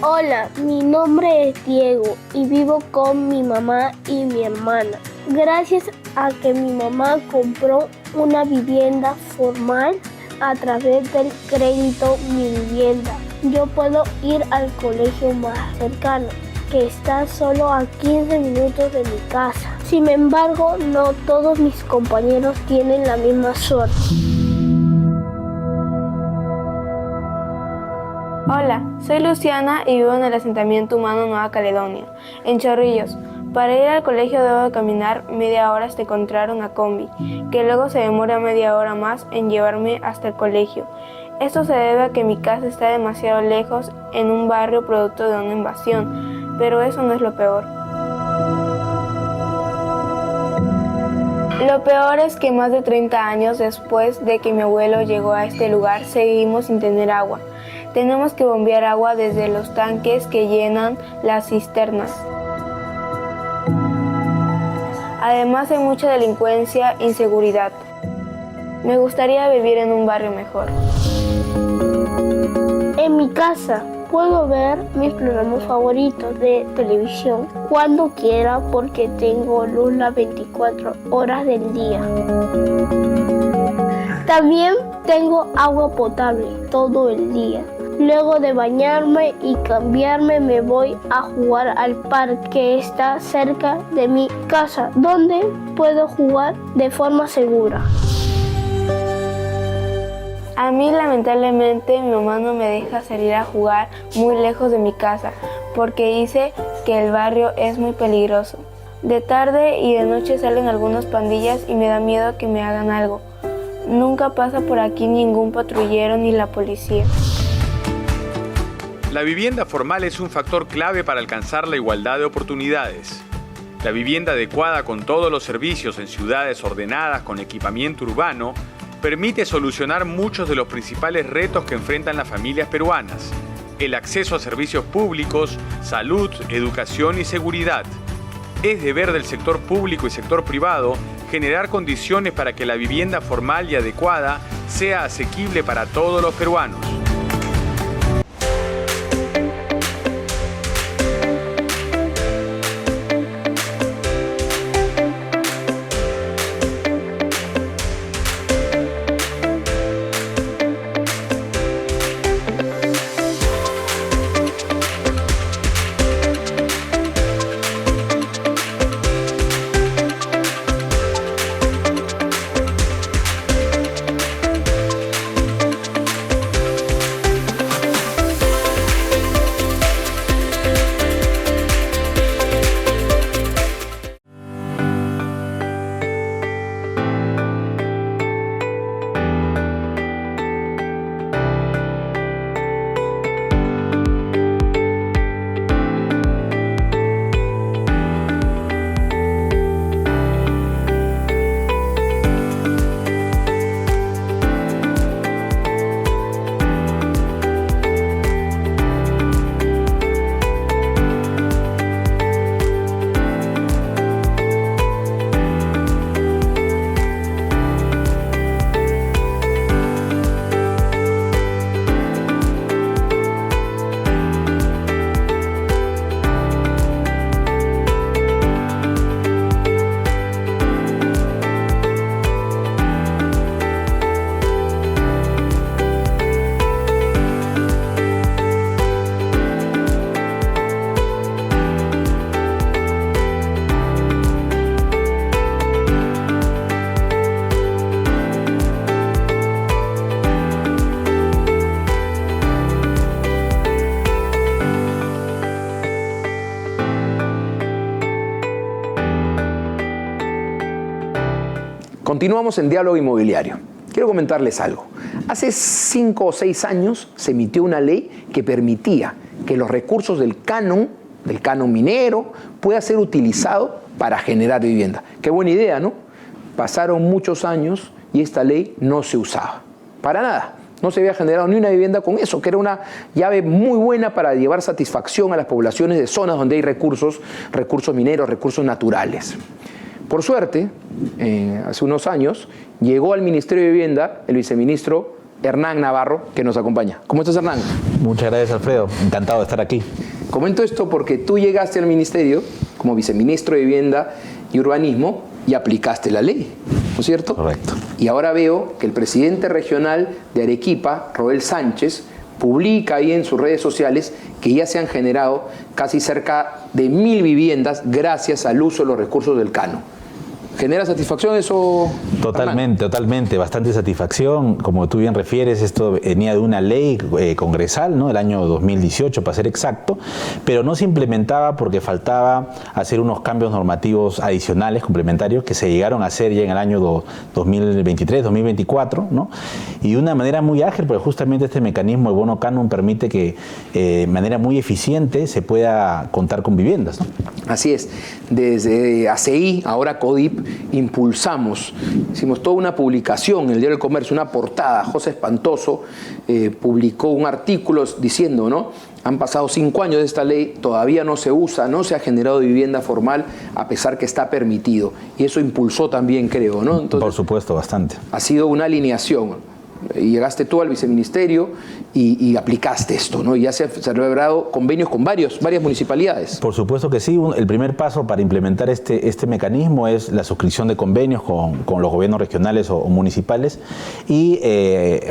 Hola. Hola, mi nombre es Diego y vivo con mi mamá y mi hermana. Gracias a que mi mamá compró una vivienda formal a través del crédito Mi Vivienda, yo puedo ir al colegio más cercano, que está solo a 15 minutos de mi casa. Sin embargo, no todos mis compañeros tienen la misma suerte. Hola, soy Luciana y vivo en el asentamiento humano Nueva Caledonia, en Chorrillos. Para ir al colegio debo caminar media hora hasta encontrar una combi, que luego se demora media hora más en llevarme hasta el colegio. Esto se debe a que mi casa está demasiado lejos en un barrio producto de una invasión, pero eso no es lo peor. Lo peor es que más de 30 años después de que mi abuelo llegó a este lugar, seguimos sin tener agua. Tenemos que bombear agua desde los tanques que llenan las cisternas. Además hay mucha delincuencia e inseguridad. Me gustaría vivir en un barrio mejor. En mi casa puedo ver mis programas favoritos de televisión cuando quiera porque tengo luz las 24 horas del día. También tengo agua potable todo el día. Luego de bañarme y cambiarme me voy a jugar al parque que está cerca de mi casa, donde puedo jugar de forma segura. A mí lamentablemente mi mamá no me deja salir a jugar muy lejos de mi casa porque dice que el barrio es muy peligroso. De tarde y de noche salen algunas pandillas y me da miedo que me hagan algo. Nunca pasa por aquí ningún patrullero ni la policía. La vivienda formal es un factor clave para alcanzar la igualdad de oportunidades. La vivienda adecuada con todos los servicios en ciudades ordenadas con equipamiento urbano permite solucionar muchos de los principales retos que enfrentan las familias peruanas: el acceso a servicios públicos, salud, educación y seguridad. Es deber del sector público y sector privado generar condiciones para que la vivienda formal y adecuada sea asequible para todos los peruanos. Continuamos en Diálogo Inmobiliario. Quiero comentarles algo. Hace 5 o 6 años se emitió una ley que permitía que los recursos del canon minero, pueda ser utilizado para generar vivienda. Qué buena idea, ¿no? Pasaron muchos años y esta ley no se usaba. Para nada. No se había generado ni una vivienda con eso, que era una llave muy buena para llevar satisfacción a las poblaciones de zonas donde hay recursos mineros, recursos naturales. Por suerte, hace unos años, llegó al Ministerio de Vivienda el viceministro Hernán Navarro, que nos acompaña. ¿Cómo estás, Hernán? Muchas gracias, Alfredo. Encantado de estar aquí. Comento esto porque tú llegaste al ministerio como viceministro de Vivienda y Urbanismo y aplicaste la ley, ¿no es cierto? Correcto. Y ahora veo que el presidente regional de Arequipa, Roel Sánchez, publica ahí en sus redes sociales que ya se han generado casi cerca de 1000 viviendas gracias al uso de los recursos del Cano. ¿Genera satisfacción eso? Totalmente, bastante satisfacción. Como tú bien refieres, esto venía de una ley congresal, ¿no? Del año 2018, para ser exacto, pero no se implementaba porque faltaba hacer unos cambios normativos adicionales, complementarios, que se llegaron a hacer ya en el año 2023, 2024, ¿no? Y de una manera muy ágil, porque justamente este mecanismo, el bono Canon, permite que de manera muy eficiente se pueda contar con viviendas, ¿no? Así es. Desde ACI, ahora CODIP, hicimos toda una publicación en el Diario del Comercio, una portada. José Espantoso publicó un artículo diciendo, ¿no? Han pasado 5 años de esta ley, todavía no se usa, no se ha generado vivienda formal, a pesar que está permitido. Y eso impulsó también, creo, ¿no? Entonces, por supuesto, bastante. Ha sido una alineación. Y llegaste tú al viceministerio y aplicaste esto, ¿no? Y ya se han celebrado convenios con varias municipalidades. Por supuesto que sí. El primer paso para implementar este mecanismo es la suscripción de convenios con los gobiernos regionales o municipales, y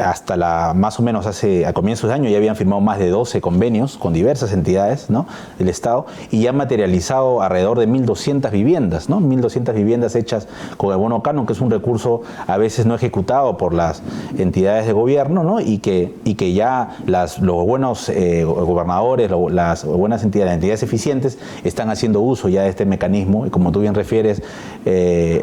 hasta más o menos a comienzos de año ya habían firmado más de 12 convenios con diversas entidades, ¿no? del Estado, y ya han materializado alrededor de 1.200 viviendas, ¿no? 1.200 viviendas hechas con el bono Canon, que es un recurso a veces no ejecutado por las entidades de gobierno, ¿no? y que ya los buenos gobernadores, las buenas entidades eficientes están haciendo uso ya de este mecanismo, y como tú bien refieres,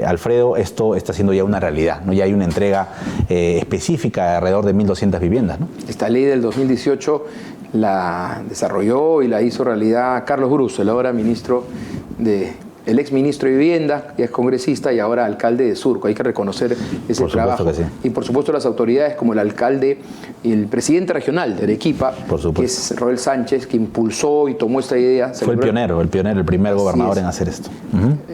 Alfredo, esto está siendo ya una realidad, ¿no? Ya hay una entrega específica de alrededor de 1.200 viviendas, ¿no? Esta ley del 2018 la desarrolló y la hizo realidad Carlos Brus, el ahora el ex ministro de Vivienda, que es congresista y ahora alcalde de Surco. Hay que reconocer ese trabajo. Que sí. Y por supuesto las autoridades como el alcalde y el presidente regional de Arequipa, que es Roel Sánchez, que impulsó y tomó esta idea. Fue el primer gobernador en hacer esto.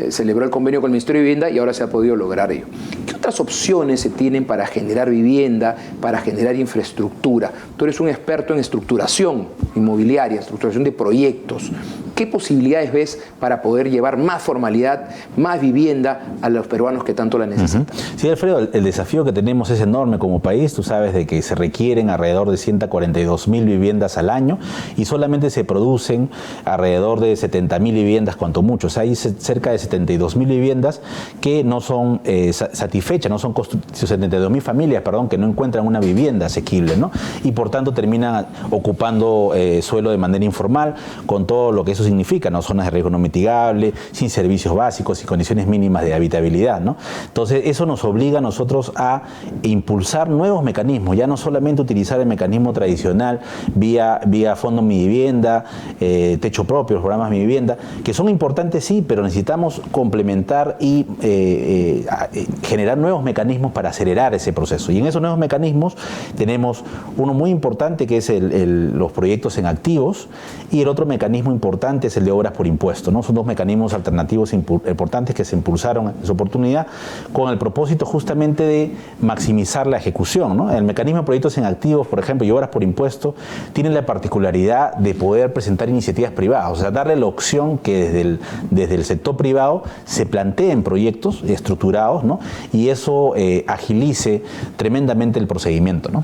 Celebró el convenio con el Ministerio de Vivienda y ahora se ha podido lograr ello. ¿Qué otras opciones se tienen para generar vivienda, para generar infraestructura? Tú eres un experto en estructuración inmobiliaria, estructuración de proyectos. ¿Qué posibilidades ves para poder llevar más formalidad, más vivienda a los peruanos que tanto la necesitan? Sí, Alfredo, el desafío que tenemos es enorme como país. Tú sabes de que se requieren alrededor de 142.000 viviendas al año y solamente se producen alrededor de 70.000 viviendas, cuanto mucho. O sea, hay cerca de 72.000 viviendas que no son satisfechas, no son 72.000 familias, que no encuentran una vivienda asequible, ¿no? Y por tanto terminan ocupando suelo de manera informal, con todo lo que eso significa, ¿no? Zonas de riesgo no mitigable, sin servicios básicos y condiciones mínimas de habitabilidad, ¿no? Entonces, eso nos obliga a nosotros a impulsar nuevos mecanismos, ya no solamente utilizar el mecanismo tradicional vía Fondo Mi Vivienda, Techo Propio, los programas Mi Vivienda, que son importantes, sí, pero necesitamos complementar y generar nuevos mecanismos para acelerar ese proceso. Y en esos nuevos mecanismos tenemos uno muy importante, que es los proyectos en activos, y el otro mecanismo importante es el de obras por impuesto, ¿no? Son dos mecanismos alternativos importantes que se impulsaron en su oportunidad con el propósito justamente de maximizar la ejecución, ¿no? El mecanismo de proyectos en activos, por ejemplo, y obras por impuesto, tiene la particularidad de poder presentar iniciativas privadas, o sea, darle la opción que desde el sector privado se planteen proyectos estructurados, ¿no? Y eso agilice tremendamente el procedimiento, ¿no?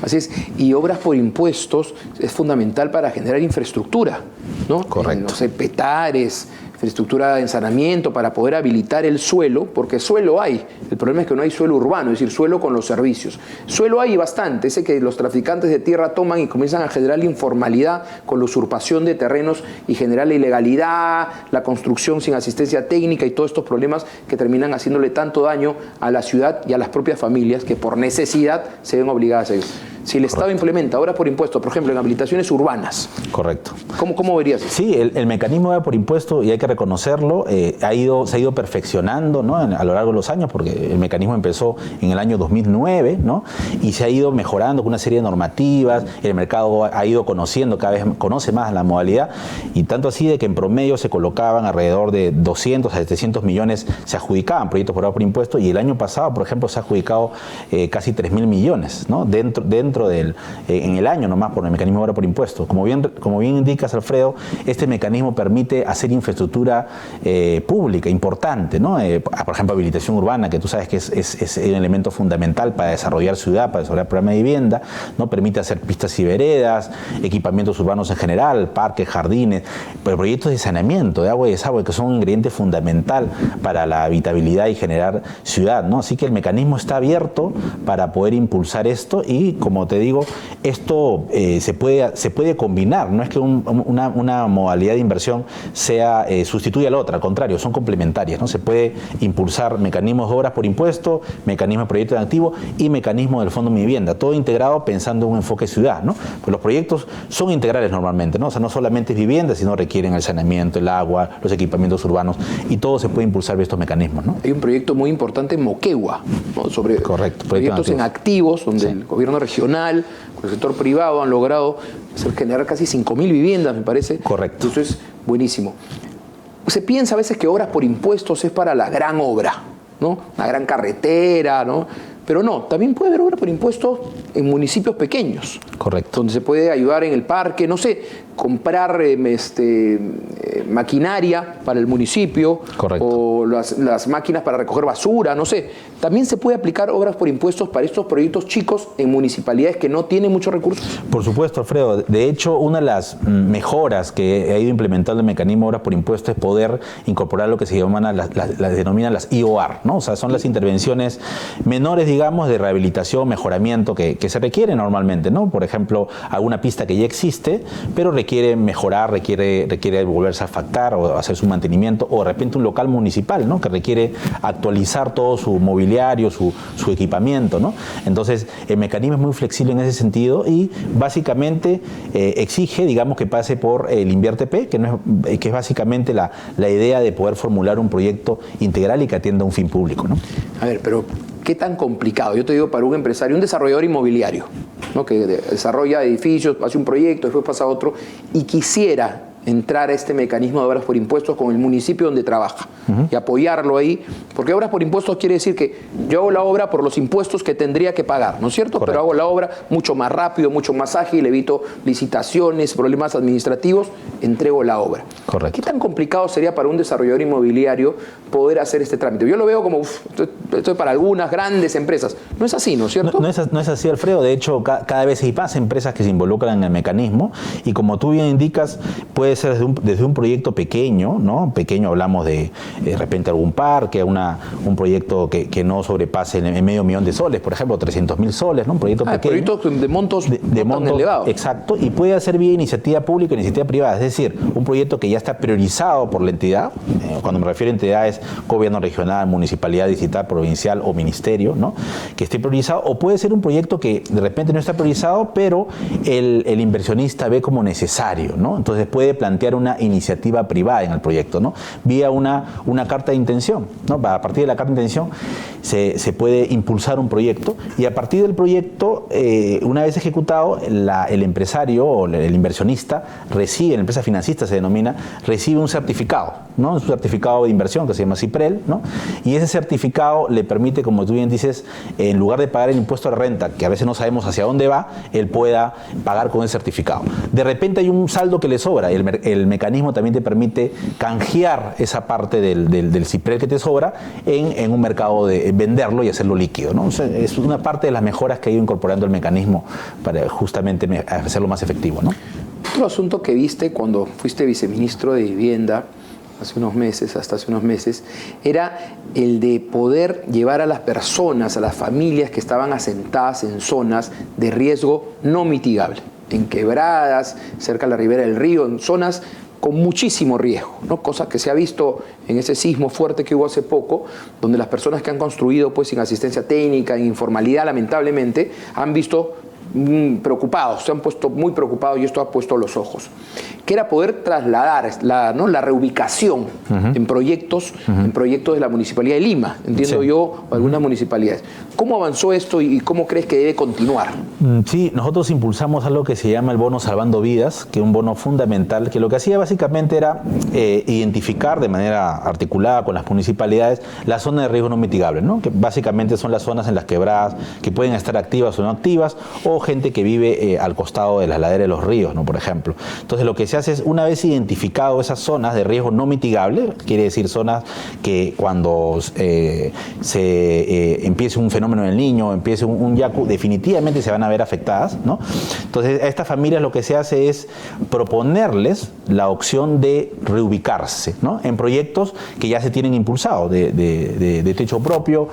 Así es, y obras por impuestos es fundamental para generar infraestructura, ¿no? Correcto. No sé, petares, infraestructura de ensanamiento para poder habilitar el suelo, porque suelo hay. El problema es que no hay suelo urbano, es decir, suelo con los servicios. Suelo hay bastante, ese que los traficantes de tierra toman y comienzan a generar la informalidad con la usurpación de terrenos y generar la ilegalidad, la construcción sin asistencia técnica y todos estos problemas que terminan haciéndole tanto daño a la ciudad y a las propias familias que por necesidad se ven obligadas a ello. Si el Estado implementa obras por impuesto, por ejemplo, en habilitaciones urbanas. Correcto. ¿Cómo verías eso? Sí, el mecanismo de obra por impuesto, y hay que reconocerlo, se ha ido perfeccionando, ¿no? A lo largo de los años, porque el mecanismo empezó en el año 2009, ¿no? Y se ha ido mejorando con una serie de normativas, el mercado ha ido conociendo, cada vez conoce más la modalidad, y tanto así de que en promedio se colocaban alrededor de 200 a 700 millones, se adjudicaban proyectos por obra por impuesto, y el año pasado, por ejemplo, se ha adjudicado casi 3.000 millones, ¿no? Dentro dentro del, en el año nomás por el mecanismo de obra por impuesto. Como bien indicas, Alfredo, este mecanismo permite hacer infraestructura pública importante, ¿no? Por ejemplo, habilitación urbana, que tú sabes que es un elemento fundamental para desarrollar ciudad, para desarrollar programa de vivienda, ¿no? Permite hacer pistas y veredas, equipamientos urbanos en general, parques, jardines, proyectos de saneamiento de agua y desagüe, que son un ingrediente fundamental para la habitabilidad y generar ciudad, ¿no? Así que el mecanismo está abierto para poder impulsar esto y, como te digo, esto se puede combinar, no es que una modalidad de inversión sustituya a la otra, al contrario, son complementarias, ¿no? Se puede impulsar mecanismos de obras por impuesto, mecanismo de proyectos de activo y mecanismo del Fondo Mi Vivienda, todo integrado pensando en un enfoque ciudad, ¿no? Pues los proyectos son integrales normalmente, ¿no? O sea, no solamente es vivienda, sino requieren el saneamiento, el agua, los equipamientos urbanos y todo se puede impulsar vía estos mecanismos, ¿no? Hay un proyecto muy importante en Moquegua, ¿no? Sobre proyectos en activos, donde el gobierno regional con el sector privado han logrado generar casi 5.000 viviendas, me parece. Correcto. Eso es buenísimo. Se piensa a veces que obras por impuestos es para la gran obra, ¿no? Una gran carretera, ¿no? Pero no, también puede haber obra por impuestos en municipios pequeños. Correcto. Donde se puede ayudar en el parque, no sé, comprar maquinaria para el municipio. Correcto. O las máquinas para recoger basura, no sé. También se puede aplicar obras por impuestos para estos proyectos chicos en municipalidades que no tienen muchos recursos. Por supuesto, Alfredo. De hecho, una de las mejoras que ha ido implementando el mecanismo de obras por impuestos es poder incorporar lo que se llaman las denominan las IOR, ¿no? O sea, son las intervenciones menores, digamos, de rehabilitación, mejoramiento que se requiere normalmente, ¿no? Por ejemplo, alguna pista que ya existe, pero requiere mejorar, requiere volverse a factar o hacer su mantenimiento, o de repente un local municipal, ¿no? Que requiere actualizar todo su mobiliario, su equipamiento, ¿no? Entonces, el mecanismo es muy flexible en ese sentido y básicamente exige, digamos, que pase por el InvierTP, que es básicamente la idea de poder formular un proyecto integral y que atienda un fin público, ¿no? A ver, pero ¿qué tan complicado? Yo te digo, para un empresario, un desarrollador inmobiliario, ¿no? Que desarrolla edificios, hace un proyecto, después pasa a otro, y quisiera entrar a este mecanismo de obras por impuestos con el municipio donde trabaja y apoyarlo ahí, porque obras por impuestos quiere decir que yo hago la obra por los impuestos que tendría que pagar, ¿no es cierto? Correcto. Pero hago la obra mucho más rápido, mucho más ágil, evito licitaciones, problemas administrativos, entrego la obra. Correcto. ¿Qué tan complicado sería para un desarrollador inmobiliario poder hacer este trámite? Yo lo veo como, esto es para algunas grandes empresas. No es así, ¿no es cierto? No es así, Alfredo. De hecho, cada vez hay más empresas que se involucran en el mecanismo y, como tú bien indicas, puede ser desde un proyecto pequeño, ¿no? Pequeño, hablamos de repente algún parque, un proyecto que no sobrepase el $500,000 por ejemplo, 300.000 soles, ¿no? Un proyecto pequeño. Proyectos de montos tan elevados. Exacto, y puede hacer vía iniciativa pública o iniciativa privada, es decir, un proyecto que ya está priorizado por la entidad, cuando me refiero a entidades, gobierno regional, municipalidad distrital, provincial o ministerio, ¿no? Que esté priorizado, o puede ser un proyecto que de repente no está priorizado, pero el inversionista ve como necesario, ¿no? Entonces puede plantear una iniciativa privada en el proyecto, ¿no? Vía una carta de intención, ¿no? A partir de la carta de intención se puede impulsar un proyecto y a partir del proyecto, una vez ejecutado, el empresario o el inversionista recibe, la empresa financista se denomina, recibe un certificado, ¿no? Un certificado de inversión que se llama CIPREL, ¿no? Y ese certificado le permite, como tú bien dices, en lugar de pagar el impuesto de renta, que a veces no sabemos hacia dónde va, él pueda pagar con ese certificado. De repente hay un saldo que le sobra y el mecanismo también te permite canjear esa parte del CIPREL que te sobra en un mercado, de venderlo y hacerlo líquido, ¿no? O sea, es una parte de las mejoras que ha ido incorporando el mecanismo para justamente hacerlo más efectivo, ¿no? Otro asunto que viste cuando fuiste viceministro de Vivienda hasta hace unos meses, era el de poder llevar a las personas, a las familias que estaban asentadas en zonas de riesgo no mitigable, en quebradas, cerca de la ribera del río, en zonas con muchísimo riesgo, ¿no? Cosa que se ha visto en ese sismo fuerte que hubo hace poco, donde las personas que han construido pues sin asistencia técnica, en informalidad, lamentablemente, han visto preocupados, se han puesto muy preocupados y esto ha puesto los ojos, que era poder trasladar la reubicación en proyectos de la Municipalidad de Lima, entiendo yo, o algunas municipalidades. ¿Cómo avanzó esto y cómo crees que debe continuar? Sí, nosotros impulsamos algo que se llama el bono Salvando Vidas, que es un bono fundamental, que lo que hacía básicamente era identificar de manera articulada con las municipalidades las zonas de riesgo no mitigable, ¿no? Que básicamente son las zonas en las quebradas que pueden estar activas o no activas, o o gente que vive al costado de las laderas de los ríos, ¿no? Por ejemplo. Entonces lo que se hace es, una vez identificado esas zonas de riesgo no mitigable, quiere decir zonas que cuando empiece un fenómeno en el Niño, empiece un yacu, definitivamente se van a ver afectadas, ¿no? Entonces a estas familias lo que se hace es proponerles la opción de reubicarse, ¿no? En proyectos que ya se tienen impulsados de techo propio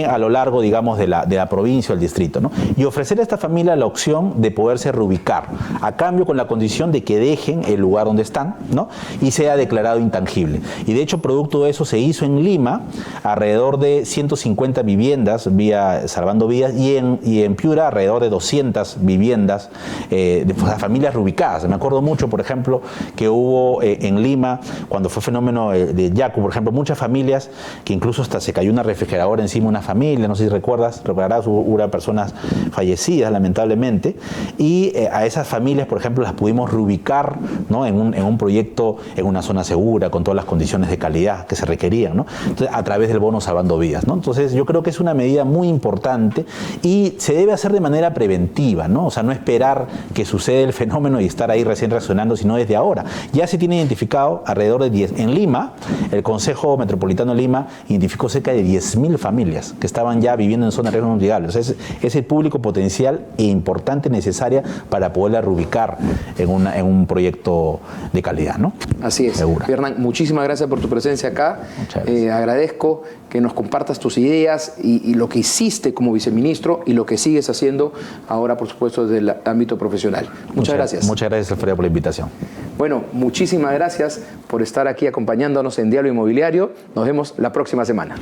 a lo largo, digamos, de la provincia o el distrito, ¿no? Y ofrecer a esta familia la opción de poderse reubicar, a cambio con la condición de que dejen el lugar donde están, ¿no? Y sea declarado intangible. Y de hecho, producto de eso se hizo en Lima alrededor de 150 viviendas vía Salvando Vidas y en Piura alrededor de 200 viviendas de familias reubicadas. Me acuerdo mucho, por ejemplo, que hubo en Lima, cuando fue fenómeno de yacu, por ejemplo, muchas familias que incluso hasta se cayó una refrigeradora encima de una familia, no sé si recordarás, hubo personas fallecidas lamentablemente, y a esas familias, por ejemplo, las pudimos reubicar, ¿no? en un proyecto, en una zona segura, con todas las condiciones de calidad que se requerían, ¿no? Entonces, a través del bono Salvando Vidas, ¿no? Entonces yo creo que es una medida muy importante y se debe hacer de manera preventiva, ¿no? O sea, no esperar que suceda el fenómeno y estar ahí recién reaccionando, sino desde ahora. Ya se tiene identificado alrededor de 10. En Lima, el Consejo Metropolitano de Lima identificó cerca de 10.000 familias que estaban ya viviendo en zonas de riesgo no mitigable. O sea, es el público potencial e importante, necesaria para poderla reubicar en un proyecto de calidad, ¿no? Así es. Segura. Hernán, muchísimas gracias por tu presencia acá. Agradezco que nos compartas tus ideas y lo que hiciste como viceministro y lo que sigues haciendo ahora, por supuesto, desde el ámbito profesional. Muchas gracias. Muchas gracias, Alfredo, por la invitación. Bueno, muchísimas gracias por estar aquí acompañándonos en Diálogo Inmobiliario. Nos vemos la próxima semana.